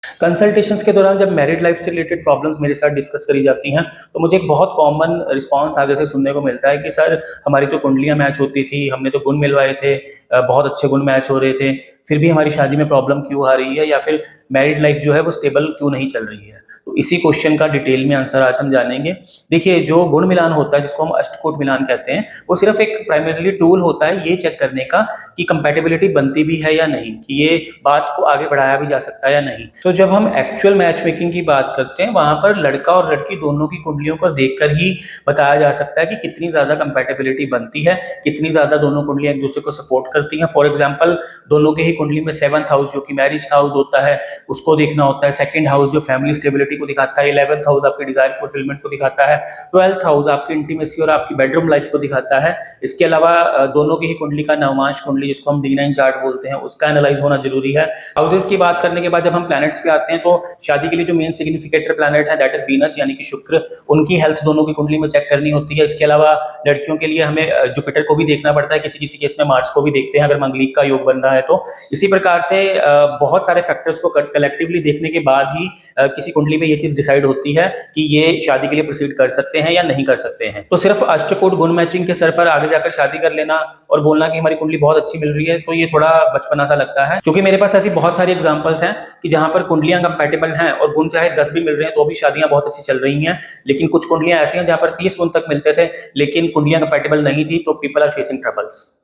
Consultations के दौरान जब मैरिड लाइफ से रिलेटेड प्रॉब्लम्स मेरे साथ डिस्कस करी जाती हैं, तो मुझे एक बहुत कॉमन रिस्पॉन्स आगे से सुनने को मिलता है कि सर, हमारी तो कुंडलियाँ मैच होती थी, हमने तो गुण मिलवाए थे, बहुत अच्छे गुण मैच हो रहे थे, फिर भी हमारी शादी में प्रॉब्लम क्यों आ रही है, या फिर मैरिड लाइफ जो है वो स्टेबल क्यों नहीं चल रही है। तो इसी क्वेश्चन का डिटेल में आंसर आज हम जानेंगे। देखिए, जो गुण मिलान होता है, जिसको हम अष्टकोट मिलान कहते हैं, वो सिर्फ एक प्राइमरीली टूल होता है ये चेक करने का कि कंपैटिबिलिटी बनती भी है या नहीं, कि ये बात को आगे बढ़ाया भी जा सकता है या नहीं। तो जब हम एक्चुअल मैच मेकिंग की बात करते हैं, वहां पर लड़का और लड़की दोनों की कुंडलियों को देखकर ही बताया जा सकता है कि कितनी ज्यादा कंपैटिबिलिटी बनती है, कितनी ज्यादा दोनों कुंडलियां एक दूसरे को सपोर्ट करती हैं। फॉर एग्जाम्पल, दोनों के ही कुंडली में 7th हाउस जो कि मैरिज हाउस होता है उसको देखना होता है, 2nd हाउस जो फैमिली स्टेबिलिटी को दिखाता है, 11th हाउस आपकी डिजायर फुलफिलमेंट को दिखाता है, 12th हाउस आपकी इंटीमेसी और आपकी बेडरूम लाइफ को दिखाता है। इसके अलावा दोनों की ही कुंडली का नवमांश कुंडली, जिसको हम D9 चार्ट बोलते हैं, उसका एनालाइज होना जरूरी है। हाउसेस की बात करने के बाद जब हम प्लैनेट्स पे आते हैं, तो शादी के लिए जो मेन सिग्निफिकेटर प्लैनेट है दैट इज वीनस यानी कि शुक्र, उनकी हेल्थ दोनों की कुंडली में चेक करनी होती है। इसके अलावा लड़कियों के लिए हमें जुपिटर को भी देखना पड़ता है, किसी किसी केस में मार्स को भी देखते हैं अगर मंगलिक का योग बन रहा है तो। इसी प्रकार से बहुत सारे फैक्टर्स को कलेक्टिवली देखने के बाद ही किसी कुंडली में ये चीज डिसाइड होती है कि ये शादी के लिए प्रोसीड कर सकते हैं या नहीं कर सकते हैं। तो सिर्फ अष्टकोट गुण मैचिंग के सर पर आगे जाकर शादी कर लेना और बोलना कि हमारी कुंडली बहुत अच्छी मिल रही है, तो ये थोड़ा बचपना सा लगता है, क्योंकि मेरे पास ऐसी बहुत सारी एग्जांपल्स हैं कि जहां पर कुंडलियां कंपैटिबल हैं और गुण चाहे 10 भी मिल रहे हैं तो भी शादियां बहुत अच्छी चल रही हैं। लेकिन कुछ कुंडलियां ऐसी हैं जहां पर 30 गुण तक मिलते थे लेकिन कुंडलियां कंपैटिबल नहीं थी, तो पीपल आर फेसिंग ट्रबल्स।